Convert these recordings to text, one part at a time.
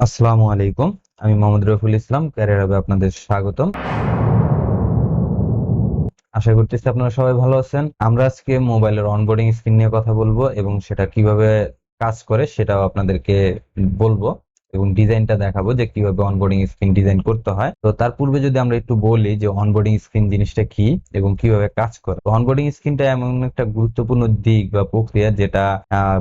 আসসালামু আলাইকুম। আমি মোহাম্মদ রফুল ইসলাম, ক্যারিয়ার হ্যাবে আপনাদের স্বাগতম। আশা করতেছি আপনারা সবাই ভালো আছেন। আমরা আজকে মোবাইলের অনবোর্ডিং স্ক্রিন নিয়ে কথা বলবো এবং সেটা কিভাবে কাজ করে সেটাও আপনাদেরকে বলবো এবং ডিজাইনটা দেখাবো যে কিভাবে অনবোর্ডিং স্ক্রিন ডিজাইন করতে হয়। তো তার পূর্বে যদি আমরা একটু বলি যে অনবোর্ডিং স্ক্রিন জিনিসটা কি এবং কিভাবে কাজ করে। অনবোর্ডিং স্ক্রিনটা এমন একটা গুরুত্বপূর্ণ দিক বা প্রক্রিয়া যেটা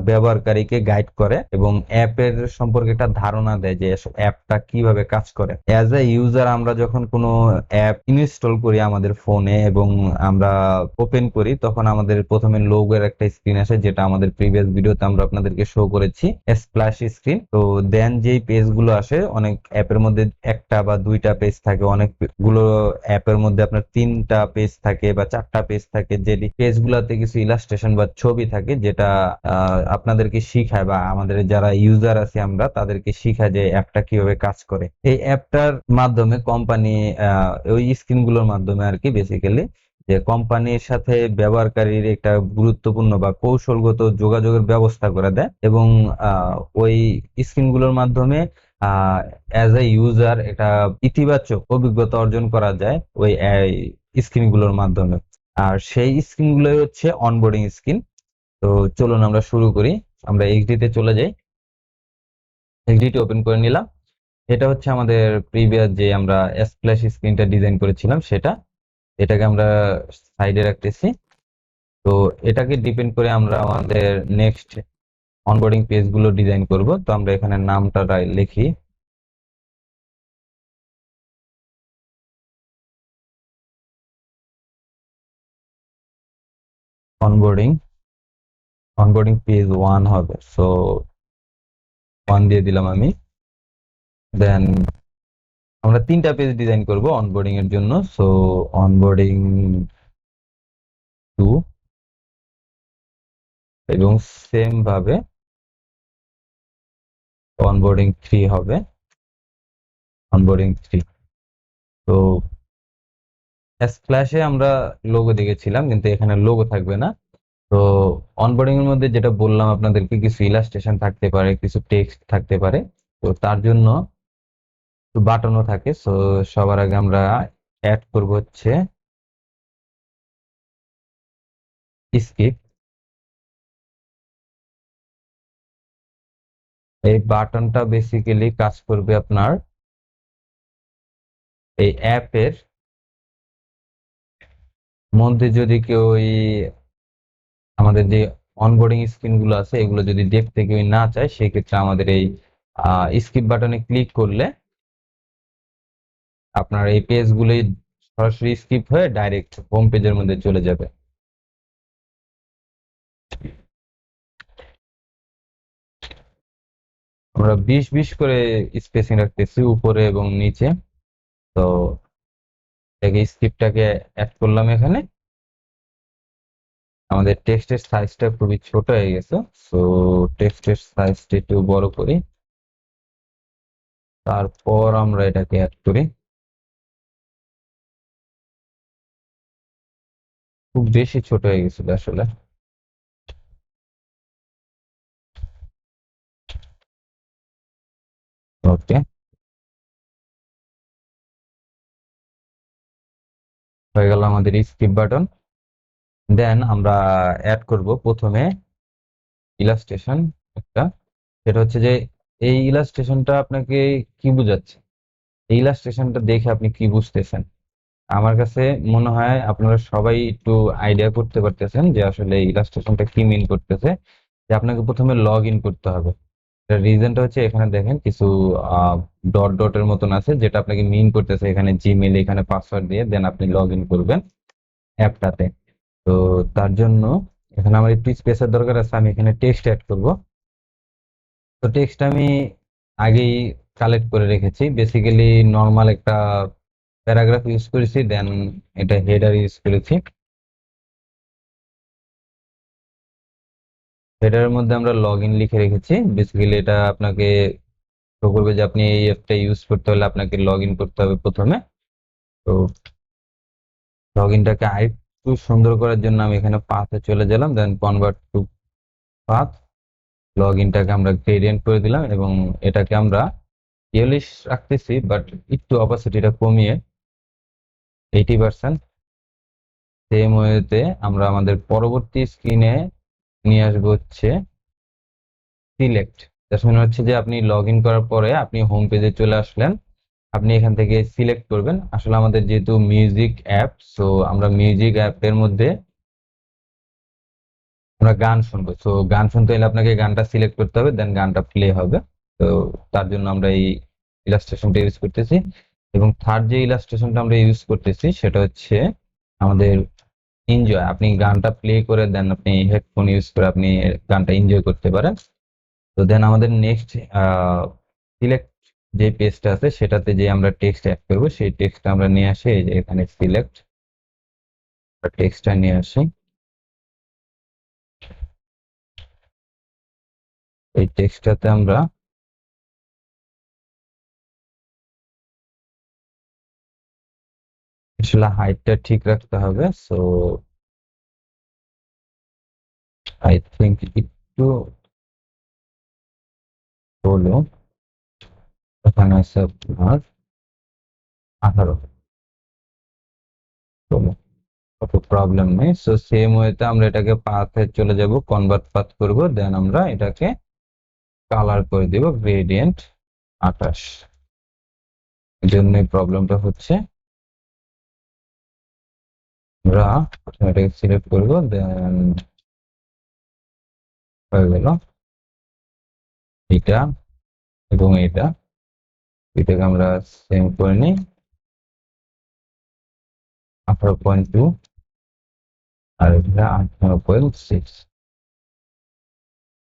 ব্যবহারকারীকে গাইড করে এবং অ্যাপের সম্পর্কে একটা ধারণা দেয় যে অ্যাপটা কিভাবে কাজ করে। অ্যাজ এ ইউজার আমরা যখন কোনো অ্যাপ ইনস্টল করি আমাদের ফোনে এবং আমরা ওপেন করি, তখন আমাদের প্রথমে লোগোর একটা স্ক্রিন আসে, যেটা আমাদের প্রিভিয়াস ভিডিওতে আমরা আপনাদেরকে শো করেছি, স্প্ল্যাশ স্ক্রিন। তো দেন যেই পেজ গুলো আসে, অনেক অ্যাপের মধ্যে একটা বা দুইটা পেজ থাকে, অনেকগুলো অ্যাপের মধ্যে আপনার তিনটা পেজ থাকে বা চারটা পেজ থাকে, যে পেজ গুলাতে কিছু ইলাস্ট্রেশন বা ছবি থাকে, যেটা আপনাদেরকে শিখায় বা আমাদের যারা ইউজার আছে আমরা তাদেরকে শিখায় যে অ্যাপটা কিভাবে কাজ করে। এই অ্যাপটার মাধ্যমে কোম্পানি ওই স্ক্রিন গুলোর মাধ্যমে আর কি বেসিক্যালি যে কোম্পানির সাথে ব্যবহারকারীর একটা গুরুত্বপূর্ণ বা কৌশলগত যোগাযোগের ব্যবস্থা করে দেয় এবং ওই স্ক্রিন গুলোর মাধ্যমে অ্যাজ এ ইউজার একটা ইতিবাচক অভিজ্ঞতা অর্জন করা যায় ওই স্ক্রিন গুলোর মাধ্যমে। আর সেই স্ক্রিন গুলোই হচ্ছে অনবোর্ডিং স্ক্রিন। তো চলুন আমরা শুরু করি। আমরা এক্সডি তে চলে যাই, এক্সডি ওপেন করে নিলাম। এটা হচ্ছে আমাদের প্রিভিয়াস যে আমরা স্প্ল্যাশ স্ক্রিনটা ডিজাইন করেছিলাম সেটা, এটাকে আমরা সাইডে রাখতেছি। তো এটাকে ডিপেন্ড করে আমরা আমাদের নেক্সট অনবোর্ডিং পেজ গুলো ডিজাইন করব। তো আমরা এখানে নামটা লিখি অনবোর্ডিং, অনবোর্ডিং পেজ 1 হবে। সো 1 দিয়ে দিলাম আমি। দেন আমরা তিনটা পেজ ডিজাইন করব অনবোর্ডিং এর জন্য। সো অনবোর্ডিং 2 এবং সেম ভাবে অনবোর্ডিং 3 হবে, অনবোর্ডিং 3। তো স্প্ল্যাশে আমরা লোগো দেখেছিলাম, কিন্তু এখানে লোগো থাকবে না। তো অনবোর্ডিং এর মধ্যে যেটা বললাম আপনাদেরকে, কিছু ইলাস্ট্রেশন থাকতে পারে, কিছু টেক্সট থাকতে পারে। তো তার জন্য বাটনও থাকে। সো সবার আগে আমরা অ্যাড করব হচ্ছে স্কিপ। এই বাটনটা বেসিক্যালি কাজ করবে আপনার এই অ্যাপের মধ্যে যদি কেউ আমাদের যে অনবোর্ডিং স্ক্রিন গুলো আছে এগুলো যদি দেখতে কেউ না চায়, সেক্ষেত্রে আমাদের এই স্কিপ বাটনে ক্লিক করলে আপনার এই পেজ গুলি সরাসরি স্কিপ হয়ে ডাইরেক্ট হোম পেজের মধ্যে চলে যাবে। আমরা 20-20 করে স্পেসিং রাখতেছি উপরে এবং নিচে। তো স্ক্রিপ্টটাকে অ্যাড করলাম এখানে। আমাদের টেক্সটের সাইজটা খুবই ছোট হয়ে গেছে। সো টেক্সটের সাইজটা একটু বড় করি, তারপর আমরা এটাকে অ্যাড করি। খুব বেশি ছোট হয়ে গেছিল আসলে। ওকে, হয়ে গেল আমাদের স্কিপ বাটন। দেন আমরা অ্যাড করব প্রথমে ইলাস্ট্রেশন একটা। সেটা হচ্ছে যে এই ইলাস্ট্রেশনটা আপনাকে কি বোঝাচ্ছে, এই ইলাস্ট্রেশনটা দেখে আপনি কি বুঝতেছেন। আমার কাছে মনে হয় আপনারা সবাই একটু আইডিয়া করতে পারতেছেন যে আসলে ইলাস্ট্রেশনটা কি মিন করতেছে। যে আপনাকে প্রথমে লগ ইন করতে হবে। রিজনটা হচ্ছে এখানে দেখেন কিছু ডট ডটের মতন আছে, যেটা আপনাকে মিন করতেছে এখানে জিমেল, এখানে পাসওয়ার্ড দিয়ে দেন আপনি লগ ইন করবেন অ্যাপটাতে। তো তার জন্য এখানে আমার একটু স্পেসের দরকার আছে, আমি এখানে টেক্সট অ্যাড করব। তো টেক্সট আমি আগেই কালেক্ট করে রেখেছি, বেসিক্যালি নর্মাল একটা প্যারাগ্রাফ ইউজ করেছি, দেন এটা হেডার ইউজ করেছি। হেডারের মধ্যে আমরা লগ ইন লিখে রেখেছি। বেসিক্যালি এটা আপনাকে শো করবে যে আপনি এই অ্যাপটা ইউজ করতে হলে আপনাকে লগ ইন করতে হবে প্রথমে। তো লগ ইনটাকে আরেকটু সুন্দর করার জন্য আমি এখানে পাথে চলে গেলাম, দেন কনভার্ট টু পাথ। লগ ইনটাকে আমরা গ্রেডিয়েন্ট করে দিলাম এবং এটাকে আমরা ইয়েলিশ রাখতেছি, বাট একটু অপাসিটিটা কমিয়ে 80%। সেম ওয়েতে আমরা আমাদের পরবর্তী স্ক্রিনে নিয়ে আসবো হচ্ছে সিলেক্ট। তার মানে হচ্ছে যে আপনি লগ ইন করার পরে আপনি হোম পেজে চলে আসলেন, আপনি এখান থেকে সিলেক্ট করবেন। আসলে আমাদের যেহেতু মিউজিক অ্যাপ, সো আমরা মিউজিক অ্যাপের মধ্যে আমরা গান শুনবো। সো গান শুনতে হলে আপনাকে গানটা সিলেক্ট করতে হবে, দেন গানটা প্লে হবে। তো তার জন্য আমরা এই ইলাস্ট্রেশনটা ইউজ করতেছি। এবং থার্ড যে ইলাস্ট্রেশনটা আমরা ইউজ করতেছি সেটা হচ্ছে আমাদের এনজয়। আপনি গানটা প্লে করে দেন, আপনি হেডফোন ইউজ করে আপনি গানটা এনজয় করতে পারেন। তো দেন আমাদের নেক্সট সিলেক্ট যে পেজটা আছে সেটাতে যে আমরা টেক্সট অ্যাড করবো, সেই টেক্সটটা আমরা নিয়ে আসি এই যে এখানে সিলেক্ট টেক্সটটা নিয়ে আসি। এই টেক্সটটাতে আমরা আসলে হাইটটা ঠিক রাখতে হবে। সো আই থিঙ্ক একটু হলো, এখানে আছে আপনার 18, হলো, অত প্রবলেম নেই। সো সেম ওয়েতে আমরা এটাকে পাথে চলে যাব, কনভার্ট পাথ করব, দেন আমরা এটাকে কালার করে দিব গ্রেডিয়েন্ট 28। এই জন্যই প্রবলেমটা হচ্ছে। আমরা প্রথমে এটাকে সিলেক্ট করব, দেন হয়ে গেল এটা এবং এটা, এটাকে আমরা সেম করে নিই 18.2 আর এটা 18.6।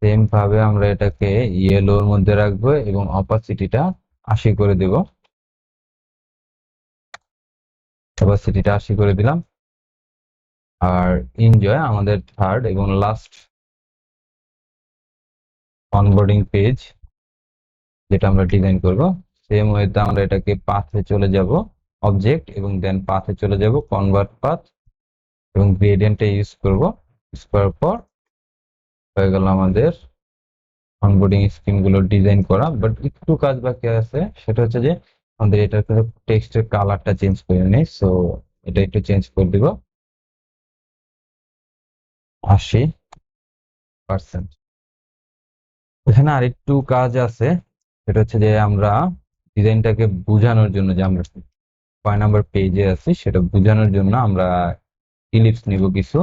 সেম ভাবে আমরা এটাকে ইয়েলোর মধ্যে রাখবো এবং অপাসিটিটা 80 করে দেব। অপাসিটিটা 80 করে দিলাম। আর এনজয় আমাদের থার্ড এবং লাস্ট অনবোর্ডিং পেজ যেটা আমরা ডিজাইন করব, সেম ওয়েতে আমরা এটাকে পাথে চলে যাব, অবজেক্ট, এবং দেন পাথে চলে যাব, কনভার্ট পাথ এবং গ্রেডিয়েন্টটা ইউজ করব। ইউজ করার পর হয়ে গেল আমাদের অনবোর্ডিং স্ক্রিন গুলো ডিজাইন করা। বাট একটু কাজ বাকি আছে, সেটা হচ্ছে যে আমাদের এটার টেক্সটের কালারটা চেঞ্জ করে নেই। সো এটা একটু চেঞ্জ করে দিব 80%। এখানে আরেকটু কাজ আছে, সেটা হচ্ছে যে আমরা ডিজাইনটাকে বোঝানোর জন্য যে আমরা কয় নাম্বার পেজে আছি সেটা বোঝানোর জন্য আমরা ইলিপস নিব কিছু।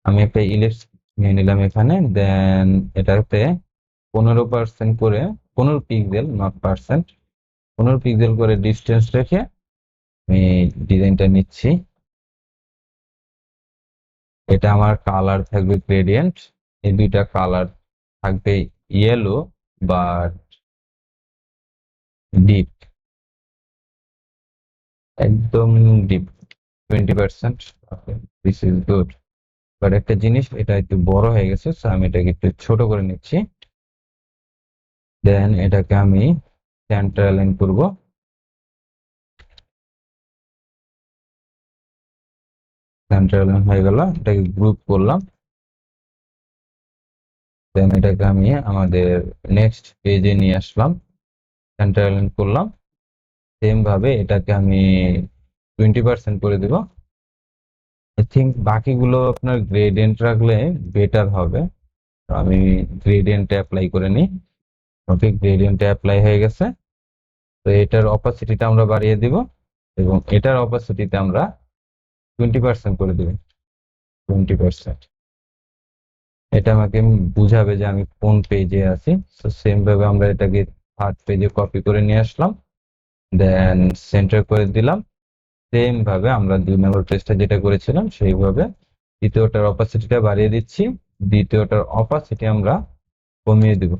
আমি একটা ইলিপস নিয়ে নিলাম এখানে, দেন এটাতে 15% করে, 15 পিক্সেল নট পার্সেন্ট, 15 পিক্সেল করে ডিস্টেন্স রেখে আমি ডিজাইনটা নিচ্ছি। এটা আমার কালার থাকবে গ্রেডিয়েন্ট, এই দুইটা কালার থাকবে ইয়েলো বা ডিপ, একদম deep 20%। This is good. But একটা জিনিস, এটা একটু বড় হয়ে গেছে, সো আমি এটাকে একটু ছোট করে নিচ্ছি। দেন এটাকে আমি সেন্টার অ্যালাইন করব। সেন্টার অ্যালাইন হয়ে গেল, এটাকে গ্রুপ করলাম। দেন এটাকে আমি আমাদের নেক্সট পেজে নিয়ে আসলাম, সেন্টার অ্যালাইন করলাম। সেম ভাবে এটাকে আমি 20% করে দিব। আই থিঙ্ক বাকিগুলো আপনার গ্রেডিয়েন্ট রাখলে বেটার হবে। আমি গ্রেডিয়েন্টে অ্যাপ্লাই করে নিই। ওকে, গ্রেডিয়েন্টে অ্যাপ্লাই হয়ে গেছে। তো এটার অপাসিটিটা আমরা বাড়িয়ে দিব এবং এটার অপাসিটিতে আমরা 20% করে দিব, 20%। এটা আমাকে বুঝাবে যে আমি কোন পেজে আছি। তো সেম ভাবে আমরা এটাকে থার্ড পেজে কপি করে নিয়ে আসলাম, দেন সেন্টার করে দিলাম। সেম ভাবে আমরা 2 নম্বর পেজটা যেটা করেছিলাম সেইভাবে দ্বিতীয়টার অপাসিটিটা বাড়িয়ে দিচ্ছি, দ্বিতীয়টার অপাসিটি আমরা কমিয়ে দিব।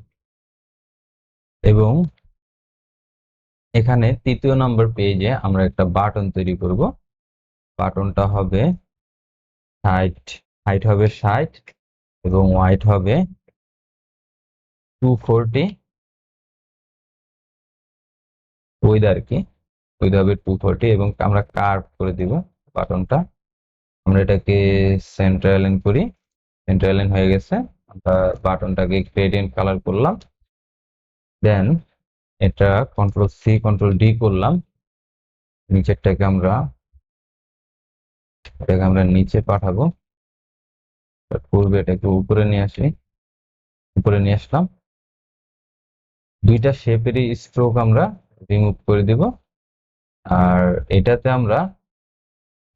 এবং এখানে 3য় নম্বর পেজে আমরা একটা বাটন তৈরি করব। বাটনটা হবে হাইট, হাইট হবে 60 এবং ওয়াইট হবে 240, উইড আর কি, উইড হবে 240 এবং আমরা কার্ভ করে দিব বাটনটা। আমরা এটাকে সেন্টার অ্যালাইন করি, সেন্টার অ্যালাইন হয়ে গেছে। আমরা বাটনটাকে গ্রেডিয়েন্ট কালার করলাম, দেন এটা কন্ট্রোল ডি করলাম। নিচেরটাকে আমরা এটাকে আমরা নিচে পাঠাবো। পূর্বে এটাকে উপরে নিয়ে আসলাম। দুইটা শেপেরই স্ট্রোক আমরা রিমুভ করে দিব। আর এটাতে আমরা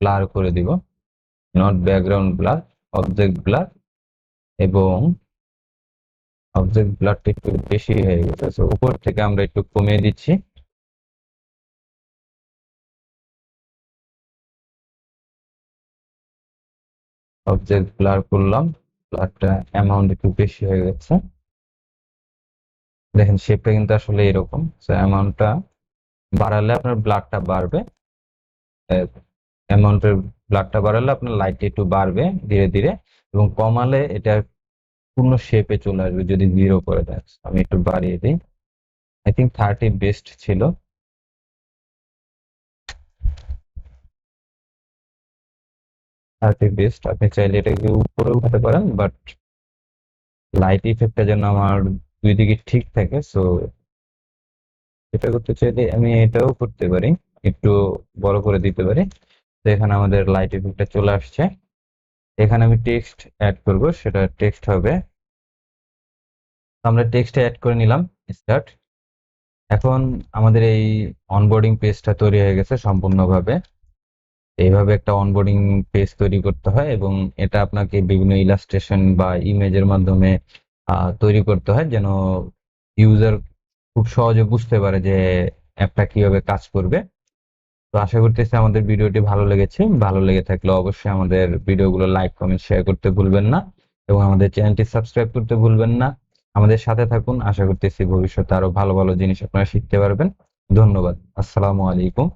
ব্লার করে দিব, not background blur, object blur. এবং অবজেক্ট ব্লারটা একটু বেশি হয়ে গেছে, তো উপর থেকে আমরা একটু কমিয়ে দিচ্ছি। অবজেক্ট ব্লার করলাম, ব্লারটা অ্যামাউন্ট একটু বেশি হয়ে গেছে। দেখেন শেপটা কিন্তু আসলে এরকম, তো অ্যামাউন্টটা বাড়ালে আপনার ব্লারটা বাড়বে, অ্যামাউন্টের ব্লারটা বাড়ালে আপনার লাইটটা একটু বাড়বে ধীরে ধীরে, এবং কমালে এটা পূর্ণ শেপে চলে আসবে যদি 0 করে দেন। আমি একটু বাড়িয়ে দিই, আই থিঙ্ক 30 বেস্ট ছিল। 30 বেস্ট। আপনি চাইলে এটাকে উপরে উঠাতে পারেন, বাট লাইট ইফেক্টটা যেন আমার দুই দিকে ঠিক থাকে, সো এটা করতে চাইলে আমি এটাও করতে পারি, একটু বড় করে দিতে পারি। তো এখানে আমাদের লাইট ইফেক্টটা চলে আসছে। এখানে আমি টেক্সট অ্যাড করব, সেটা টেক্সট হবে, আমরা টেক্সট অ্যাড করে নিলাম, স্টার্ট। এখন আমাদের এই অনবোর্ডিং পেজটা তৈরি হয়ে গেছে সম্পূর্ণভাবে। এইভাবে একটা অনবোর্ডিং পেজ তৈরি করতে হয়, এবং এটা আপনাকে বিভিন্ন ইলাস্ট্রেশন বা ইমেজের মাধ্যমে তৈরি করতে হয়, যেন ইউজার খুব সহজে বুঝতে পারে যে অ্যাপটা কিভাবে কাজ করবে। তো আশা করতেছি আমাদের ভিডিওটি ভালো লেগেছে। ভালো লেগে থাকলে অবশ্যই আমাদের ভিডিওগুলো লাইক, কমেন্ট, শেয়ার করতে ভুলবেন না, এবং আমাদের চ্যানেলটি সাবস্ক্রাইব করতে ভুলবেন না। আমাদের সাথে থাকুন, আশা করতেছি ভবিষ্যতে আরো ভালো ভালো জিনিস আপনারা শিখতে পারবেন। ধন্যবাদ। আসসালামু আলাইকুম।